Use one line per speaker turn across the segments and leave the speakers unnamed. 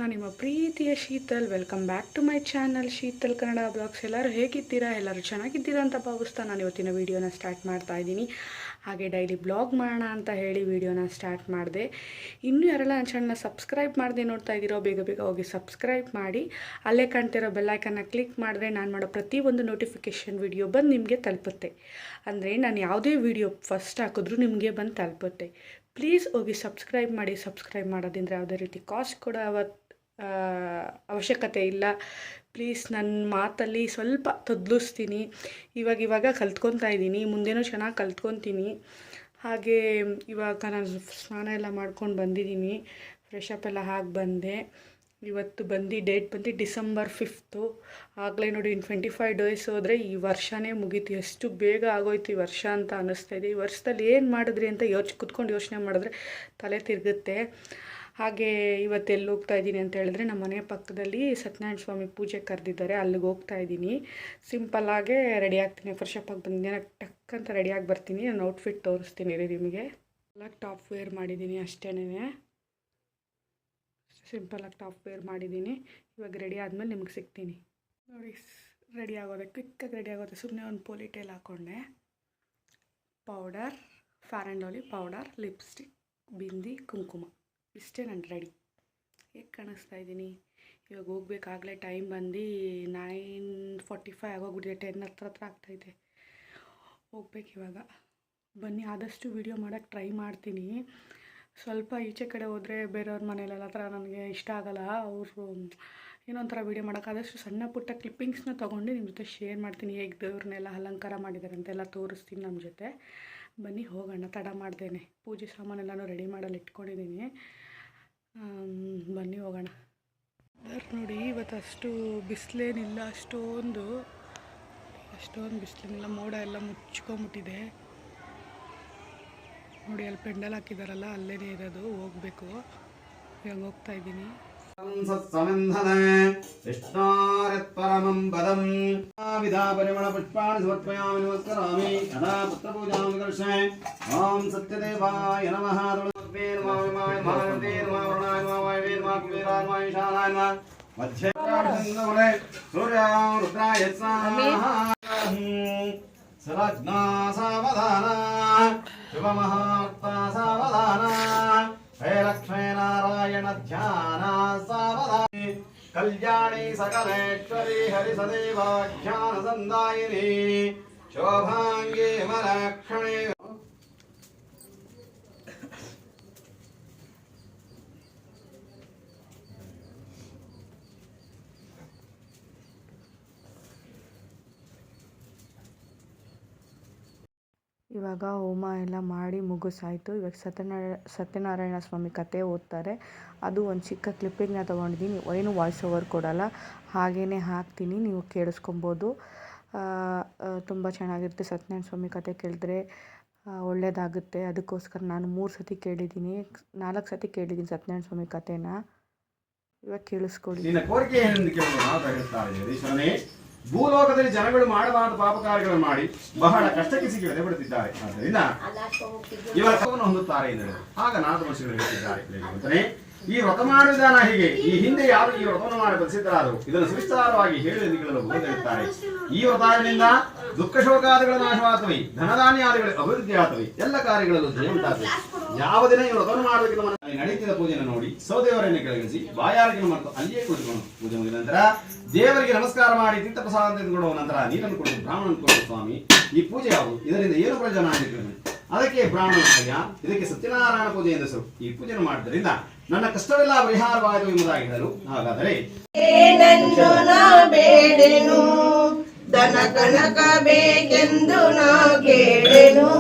ನಾನು ನಿಮ್ಮ ಪ್ರೀತಿಯ Sheetal. Welcome back to my channel Sheetal Kannada blogs. ಎಲ್ಲರೂ ಹೇಗಿದ್ದೀರಾ? ಎಲ್ಲರೂ ಚೆನ್ನಾಗಿದ್ದೀರಾ ಅಂತ ಭಾವಿಸ್ತಾ ನಾನು ಇವತ್ತಿನ ವೀಡಿಯೋನ ಸ್ಟಾರ್ಟ್ ಮಾಡ್ತಾ ಇದ್ದೀನಿ. ಹಾಗೆ ಡೈಲಿ ಬ್ಲಾಗ್ ಮಾಡೋಣ ಅಂತ ಹೇಳಿ ವೀಡಿಯೋನ ಸ್ಟಾರ್ಟ್ ಮಾಡಿದೆ. ಇನ್ನೂ ಯಾರೆಲ್ಲ ನನ್ನ ಚಾನಲ್ನ ಸಬ್ಸ್ಕ್ರೈಬ್ ಮಾಡದೆ ನೋಡ್ತಾ ಇದ್ದೀರೋ ಬೇಗ ಬೇಗ ಹೋಗಿ ಸಬ್ಸ್ಕ್ರೈಬ್ ಮಾಡಿ. ಅಲ್ಲೇ ಕಾಣ್ತಿರೋ ಬೆಲ್ಲೈಕನ್ನ ಕ್ಲಿಕ್ ಮಾಡಿದ್ರೆ ನಾನು ಮಾಡೋ ಪ್ರತಿಯೊಂದು ನೋಟಿಫಿಕೇಷನ್ ವೀಡಿಯೋ ಬಂದು ನಿಮಗೆ ತಲುಪುತ್ತೆ. ಅಂದರೆ ನಾನು ಯಾವುದೇ ವೀಡಿಯೋ ಫಸ್ಟ್ ಹಾಕಿದ್ರೂ ನಿಮಗೆ ಬಂದು ತಲುಪುತ್ತೆ. ಪ್ಲೀಸ್ ಹೋಗಿ ಸಬ್ಸ್ಕ್ರೈಬ್ ಮಾಡಿ. ಸಬ್ಸ್ಕ್ರೈಬ್ ಮಾಡೋದ್ರಿಂದ ಯಾವುದೇ ರೀತಿ ಕಾಸ್ಟ್ ಕೂಡ ಅವಶ್ಯಕತೆ ಇಲ್ಲ. ಪ್ಲೀಸ್ ನನ್ನ ಮಾತಲ್ಲಿ ಸ್ವಲ್ಪ ತೊದಲಿಸ್ತೀನಿ. ಇವಾಗ ಕಲ್ತ್ಕೊತಾ ಇದ್ದೀನಿ, ಮುಂದೇನೂ ಚೆನ್ನಾಗಿ ಕಲ್ತ್ಕೊತೀನಿ. ಹಾಗೆ ಇವಾಗ ನಾನು ಸ್ನಾನ ಎಲ್ಲ ಮಾಡ್ಕೊಂಡು ಬಂದಿದ್ದೀನಿ, ಫ್ರೆಶ್ ಅಪ್ ಎಲ್ಲ ಹಾಕಿ ಬಂದೆ. ಇವತ್ತು ಡೇಟ್ ಬಂದು ಡಿಸೆಂಬರ್ 5. ಆಗಲೇ ನೋಡಿ, ಇನ್ನು 25 ಡೇಸ್ ಹೋದರೆ ಈ ವರ್ಷನೇ ಮುಗೀತು. ಎಷ್ಟು ಬೇಗ ಆಗೋಯ್ತು ಈ ವರ್ಷ ಅಂತ ಅನ್ನಿಸ್ತಾಯಿದೆ. ಈ ವರ್ಷದಲ್ಲಿ ಏನು ಮಾಡಿದ್ರಿ ಅಂತ ಕುತ್ಕೊಂಡು ಯೋಚನೆ ಮಾಡಿದ್ರೆ ತಲೆ ತಿರುಗುತ್ತೆ. ಹಾಗೆ ಇವತ್ತು ಎಲ್ಲಿ ಹೋಗ್ತಾ ಇದ್ದೀನಿ ಅಂತ ಹೇಳಿದ್ರೆ, ನಮ್ಮ ಮನೆ ಪಕ್ಕದಲ್ಲಿ ಸತ್ಯನಾರಾಯಣ ಸ್ವಾಮಿ ಪೂಜೆ ಕರೆದಿದ್ದಾರೆ, ಅಲ್ಲಿಗೆ ಹೋಗ್ತಾ ಇದ್ದೀನಿ. ಸಿಂಪಲ್ಲಾಗೆ ರೆಡಿ ಆಗ್ತೀನಿ. ಫ್ರೆಶ್ ಅಪ್ ಆಗಿ ಬಂದಿದ್ದೀನಿ, ಟಕ್ ಅಂತ ರೆಡಿಯಾಗಿ ಬರ್ತೀನಿ. ನಾನು ಔಟ್ಫಿಟ್ ತೋರಿಸ್ತೀನಿ ರೀ ನಿಮಗೆ. ಎಲ್ಲ ಟಾಪ್ ವೇರ್ ಮಾಡಿದ್ದೀನಿ ಅಷ್ಟೇನೆ. ಸಿಂಪಲಾಗಿ ಟಾಪ್ ವೇರ್ ಮಾಡಿದ್ದೀನಿ. ಇವಾಗ ರೆಡಿ ಆದಮೇಲೆ ನಿಮಗೆ ಸಿಗ್ತೀನಿ ನೋಡಿ. ರೆಡಿ ಆಗೋದೆ, ಕ್ವಿಕ್ಕಾಗಿ ರೆಡಿ ಆಗೋದೆ. ಸುಮ್ಮನೆ ಒಂದು ಪೋಲಿಟೇಲ್ ಹಾಕ್ಕೊಂಡೆ, powder, fair and lovely powder, lipstick, bindi, kumkum, ಇಷ್ಟೇ ನಾನು ರೆಡಿ. ಹೇಗೆ ಕಾಣಿಸ್ತಾ ಇದ್ದೀನಿ? ಇವಾಗ ಹೋಗ್ಬೇಕಾಗಲೇ ಟೈಮ್ ಬಂದು 9:45 ಆಗೋಗ್ಬಿಟ್ಟಿದೆ. 10 ಹತ್ರ ಆಗ್ತಾಯಿದೆ. ಹೋಗ್ಬೇಕು ಇವಾಗ. ಬನ್ನಿ, ಆದಷ್ಟು ವೀಡಿಯೋ ಮಾಡೋಕ್ಕೆ ಟ್ರೈ ಮಾಡ್ತೀನಿ. ಸ್ವಲ್ಪ ಈಚೆ ಕಡೆ ಹೋದರೆ ಬೇರೆಯವ್ರ ಮನೇಲೆಲ್ಲ ಥರ ನನಗೆ ಇಷ್ಟ ಆಗೋಲ್ಲ. ಅವರು ಏನೋ ಒಂಥರ ವೀಡಿಯೋ ಮಾಡೋಕ್ಕೆ ಆದಷ್ಟು ಸಣ್ಣ ಪುಟ್ಟ ಕ್ಲಿಪ್ಪಿಂಗ್ಸ್ನ ತೊಗೊಂಡು ನಿಮ್ಮ ಜೊತೆ ಶೇರ್ ಮಾಡ್ತೀನಿ. ಹೇಗೆ ದೇವ್ರನ್ನೆಲ್ಲ ಅಲಂಕಾರ ಮಾಡಿದ್ದಾರೆ ಅಂತೆಲ್ಲ ತೋರಿಸ್ತೀನಿ ನಮ್ಮ ಜೊತೆ. ಬನ್ನಿ ಹೋಗೋಣ, ತಡ ಮಾಡ್ದೇನೆ. ಪೂಜೆ ಸಾಮಾನೆಲ್ಲನೂ ರೆಡಿ ಮಾಡಲು ಇಟ್ಕೊಂಡಿದ್ದೀನಿ. ಬನ್ನಿ ಹೋಗೋಣ. ನೋಡಿ, ಇವತ್ತು ಅಷ್ಟು ಬಿಸಿಲೇನಿಲ್ಲ, ಅಷ್ಟೊಂದು ಬಿಸಿಲೇನಿಲ್ಲ. ಮೋಡ ಎಲ್ಲ ಮುಚ್ಕೊಂಬಿಟ್ಟಿದೆ ನೋಡಿ. ಅಲ್ಲಿ ಪೆಂಡಲ್ ಹಾಕಿದಾರಲ್ಲ, ಅಲ್ಲೇ ಇರೋದು. ಹೋಗಬೇಕು. ಇವಾಗ ಹೋಗ್ತಾ ಇದ್ದೀನಿ. ಪರಿಮಳ ಪುಷ್ಪಾಣಿ ಸಮರ್ಪಯಾಮಿ ನಮಸ್ಕರಾಮಿ. ಸದಾ ಪುತ್ರ ಪೂಜಾಂ ಕರಿಷ್ಯೆ. ಓಂ ಸತ್ಯದೇವಾಯ ನಮಃ. ಸೂರ್ಯ ಸಲಗ್ನಾ ಸಾವಧಾನ. ಶುಭಮಹಾರ್ಥ ಸಾವಧಾನ. ಹೇ ಲಕ್ಷ್ಮೀ ನಾರಾಯಣ ಧ್ಯಾನ ಸಾವಧಾನಿ. ಕಲ್ಯಾಣಿ ಸಕಲೇಶ್ವರಿ ಹರಿ ಸದೇವಾಖ್ಯಾನ ಸಂದಾಯಿನಿ. ಶೋಭಾಂಗಿ ಮಲಕ್ಷಣಿ. ಇವಾಗ ಹೋಮ ಎಲ್ಲ ಮಾಡಿ ಮುಗಿಸಾಯಿತು. ಇವಾಗ ಸತ್ಯನಾರಾಯಣ ಸ್ವಾಮಿ ಕತೆ ಓದ್ತಾರೆ. ಅದು ಒಂದು ಚಿಕ್ಕ ಕ್ಲಿಪ್ಪಿಂಗ್ನ ತೊಗೊಂಡಿದ್ದೀನಿ. ಏನು ವಾಯ್ಸ್ ಓವರ್ ಕೊಡಲ್ಲ, ಹಾಗೇ ಹಾಕ್ತೀನಿ, ನೀವು ಕೇಳಿಸ್ಕೊಬೋದು. ತುಂಬ ಚೆನ್ನಾಗಿರುತ್ತೆ. ಸತ್ಯನಾರಾಯಣ ಸ್ವಾಮಿ ಕತೆ ಕೇಳಿದ್ರೆ ಒಳ್ಳೆಯದಾಗುತ್ತೆ. ಅದಕ್ಕೋಸ್ಕರ ನಾನು 3 ಸತಿ ಕೇಳಿದ್ದೀನಿ, 4 ಸತಿ ಕೇಳಿದ್ದೀನಿ ಸತ್ಯನಾರಾಯಣ ಸ್ವಾಮಿ ಕತೆನ. ಇವಾಗ ಕೇಳಿಸ್ಕೊಳ್ಳಿ. ಭೂಲೋಕದಲ್ಲಿ ಜನಗಳು ಮಾಡಬಾರದು ಪಾಪ ಕಾರ್ಯಗಳನ್ನು ಮಾಡಿ ಬಹಳ ಕಷ್ಟಕ್ಕೆ ಸಿಕ್ಕಿ ಬಿಡುತ್ತಿದ್ದಾರೆ. ಆದ್ದರಿಂದ ಇವರ ಫಲವನ್ನು ಹೊಂದುತ್ತಾರೆ ಎಂದರೆ ಆಗ ನಾರದಮಹರ್ಷಿಗಳು ಹೇಳುತ್ತಿದ್ದಾರೆ. ಈ ವ್ರತ ಮಾಡುವ ವಿಧಾನ ಹೀಗೆ. ಈ ಹಿಂದೆ ಯಾರು ಈ ವ್ರತವನ್ನು ಮಾಡಿ ಪ್ರಸಿದ್ಧರಾದರು, ಇದನ್ನು ಸವಿಸ್ತಾರವಾಗಿ ಹೇಳಲು ಬೋಧಿಸುತ್ತಾರೆ. ಈ ವ್ರತದಿಂದ ದುಃಖ ಶೋಕಾದಿಗಳ ನಾಶವಾಗ್ತವೆ, ಧನಧಾನ್ಯಾದಿಗಳ ಅಭಿವೃದ್ಧಿ ಆಗ್ತವೆ, ಎಲ್ಲ ಕಾರ್ಯಗಳಲ್ಲೂ ಜಯ ಉಂಟಾಗ್ತವೆ. ಯಾವ ದಿನ ಈ ವ್ರತವನ್ನು ಮಾಡಬೇಕೆಂದು ನಡೀತಿದ್ದ ಪೂಜೆಯನ್ನು ನೋಡಿ ಸೌದೇವರನ್ನು ಕೆಳಗಿಳಿಸಿ ಬಾಯಾರಿಕೆ ಮತ್ತು ಅಲ್ಲಿಯೇ ಕುಳಿತುಕೊಂಡು ಪೂಜೆ ಮುಗಿದ ನಂತರ ದೇವರಿಗೆ ನಮಸ್ಕಾರ ಮಾಡಿ ತೀರ್ಥ ಪ್ರಸಾದ ತೆಗೆದುಕೊಳ್ಳುವ ನಂತರ ನೀರನ್ನು ಕೊಡು, ಬ್ರಾಹ್ಮಣನ ಕೊಡು. ಸ್ವಾಮಿ, ಈ ಪೂಜೆ ಯಾವುದು? ಇದರಿಂದ ಏನು ಪ್ರಯೋಜನ ಆಗಿರ್ತದೆ? ಅದಕ್ಕೆ ಬ್ರಾಹ್ಮಣ ಪೂಜೆ, ಇದಕ್ಕೆ ಸತ್ಯನಾರಾಯಣ ಪೂಜೆ ಎಂದು ಹೆಸರು. ಈ ಪೂಜೆಯನ್ನು ಮಾಡುವುದರಿಂದ ನನ್ನ ಕಷ್ಟವೆಲ್ಲ ಪರಿಹಾರವಾಯಿತು ಎಂಬುದಾಗಿ ಹೇಳಲು. ಹಾಗಾದರೆ ದನ ಕನಕ ಬೇಕೆಂದು ನಾ ಕೇಳೆನು,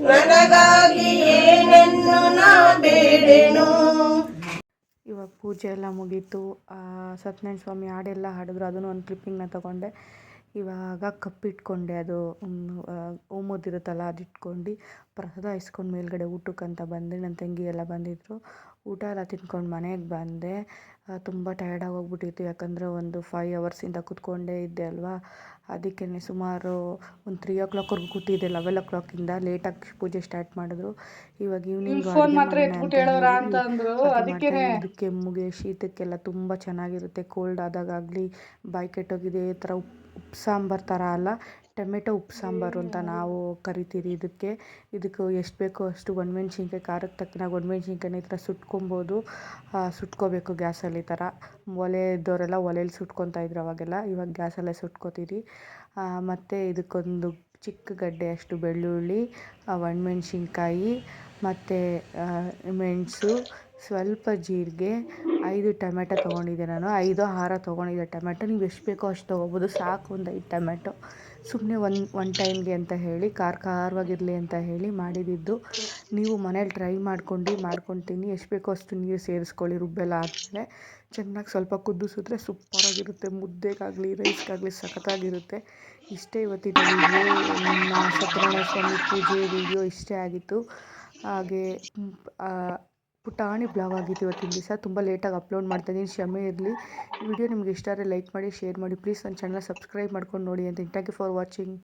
ನನಗಾಗಿ ಏನನ್ನು ನಾ ಬೇಡೆನು. ಇವಾಗ ಪೂಜೆ ಎಲ್ಲ ಮುಗೀತು. ಸತ್ಯನಾರಾಯಣ ಸ್ವಾಮಿ ಹಾಡೆಲ್ಲ ಹಾಡಿದ್ರು, ಅದನ್ನು ಒಂದು ಕ್ಲಿಪ್ಪಿಂಗ್ನ ತೊಗೊಂಡೆ. ಇವಾಗ ಕಪ್ಪಿಟ್ಕೊಂಡೆ, ಅದು ಹೋಮೋದಿರುತ್ತಲ್ಲ ಅದು ಇಟ್ಕೊಂಡು ಪ್ರಸಾದ ಇಸ್ಕೊಂಡು ಮೇಲ್ಗಡೆ ಊಟಕ್ಕಂತ ಬಂದೆ. ನನ್ನ ತಂಗಿ ಎಲ್ಲ ಬಂದಿದ್ದರು. ಊಟ ಎಲ್ಲ ತಿನ್ಕೊಂಡು ಮನೆಗೆ ಬಂದೆ. ತುಂಬ ಟಯರ್ಡಾಗಿ ಹೋಗ್ಬಿಟ್ಟಿತ್ತು, ಯಾಕಂದರೆ ಒಂದು 5 ಅವರ್ಸಿಂದ ಕೂತ್ಕೊಂಡೇ ಇದ್ದೆ ಅಲ್ವಾ. ಅದಕ್ಕೇ ಸುಮಾರು ಒಂದು 3 o'clockವರೆಗೂ ಕೂತಿದ್ದೆ. 11 o'clockಯಿಂದ ಲೇಟಾಗಿ ಪೂಜೆ ಸ್ಟಾರ್ಟ್ ಮಾಡಿದ್ರು. ಇವಾಗ ಈವ್ನಿಂಗು ಅಡುಗೆ ಮಾಡೋಣ ಅಂತ ಹೇಳಿ ಅಡುಗೆ ಮಾಡ್ತಾಯಿದ್ದೀನಿ. ಇದು ಕೆಮ್ಮಿಗೆ ಶೀತಕ್ಕೆಲ್ಲ ತುಂಬ ಚೆನ್ನಾಗಿರುತ್ತೆ. ಕೋಲ್ಡ್ ಆದಾಗಲಿ, ಬಾಯಿ ಕೆಟ್ಟೋಗಿದೆ ಈ ಥರ ಉಪ್ಪು ಸಾಂಬಾರು ಥರ ಅಲ್ಲ, ಟೊಮೆಟೊ ಉಪ್ಪು ಸಾಂಬಾರು ಅಂತ ನಾವು ಕರಿತೀವಿ ಇದಕ್ಕೆ. ಎಷ್ಟು ಬೇಕೋ ಅಷ್ಟು ಒಣಮೆಣ್ಸಿನ್ಕಾಯಿ, ಖಾರಕ್ಕೆ ತಕ್ಕನಾಗಿ ಒಣಮೆಣ್ಸಿನ್ಕಾಯಿನ ಈ ಥರ ಸುಟ್ಕೊಬೋದು. ಸುಟ್ಕೋಬೇಕು ಗ್ಯಾಸಲ್ಲಿ. ಈ ಥರ ಒಲೆ ಇದ್ದವರೆಲ್ಲ ಒಲೆಯಲ್ಲಿ ಸುಟ್ಕೊತಾ ಇದ್ರು ಅವಾಗೆಲ್ಲ. ಇವಾಗ ಗ್ಯಾಸಲ್ಲೇ ಸುಟ್ಕೋತೀರಿ. ಮತ್ತು ಇದಕ್ಕೊಂದು ಚಿಕ್ಕ ಗಡ್ಡೆ ಅಷ್ಟು ಬೆಳ್ಳುಳ್ಳಿ, ಒಣಮೆಣ್ಸಿನ್ಕಾಯಿ ಮತ್ತು ಮೆಣಸು, ಸ್ವಲ್ಪ ಜೀರಿಗೆ, 5 ಟೊಮೆಟೊ ತೊಗೊಂಡಿದ್ದೆ ನಾನು. 5-6 ತೊಗೊಂಡಿದ್ದೆ ಟೊಮೆಟೊ. ನೀವು ಎಷ್ಟು ಬೇಕೋ ಅಷ್ಟು ತೊಗೋಬೋದು. ಸಾಕು ಒಂದು 5 ಟೊಮೆಟೊ. ಸುಮ್ಮನೆ ಒನ್ ಟೈಮ್ಗೆ ಅಂತ ಹೇಳಿ, ಖಾರವಾಗಿರಲಿ ಅಂತ ಹೇಳಿ ಮಾಡಿದ್ದು. ನೀವು ಮನೇಲಿ ಟ್ರೈ ಮಾಡ್ಕೊತೀನಿ. ಎಷ್ಟು ಬೇಕೋ ಅಷ್ಟು ನೀರು ಸೇರಿಸ್ಕೊಳ್ಳಿ. ರುಬ್ಬೆಲ್ಲ ಆದಮೇಲೆ ಚೆನ್ನಾಗಿ ಸ್ವಲ್ಪ ಕುದಿಸಿದ್ರೆ ಸೂಪರಾಗಿರುತ್ತೆ. ಮುದ್ದೆಗಾಗಲಿ, ರೈಸ್ಗಾಗಲಿ ಸಖತ್ತಾಗಿರುತ್ತೆ. ಇಷ್ಟೇ ಇವತ್ತಿನ ವಿಡಿಯೋ. ನನ್ನ ಸತ್ಯನಾರಾಯಣ ಸ್ವಾಮಿ ಪೂಜೆ ವಿಡಿಯೋ ಇಷ್ಟೇ ಆಗಿತ್ತು. ಹಾಗೆ ಪುಟಾಣಿ ಬ್ಲಾಗ್ ಆಗಿತ್ತು ಇವತ್ತಿನ ದಿವಸ. ತುಂಬ ಲೇಟಾಗಿ ಅಪ್ಲೋಡ್ ಮಾಡ್ತಾಯಿದ್ದೀನಿ, ಕ್ಷಮೆ ಇರಲಿ. ಈ ವಿಡಿಯೋ ನಿಮ್ಗೆ ಇಷ್ಟ ಆದರೆ ಲೈಕ್ ಮಾಡಿ, ಶೇರ್ ಮಾಡಿ. ಪ್ಲೀಸ್ ನನ್ನ ಚಾನಲ್ ಸಬ್ಸ್ಕ್ರೈಬ್ ಮಾಡ್ಕೊಂಡು ನೋಡಿ ಅಂತ. Thank you for watching.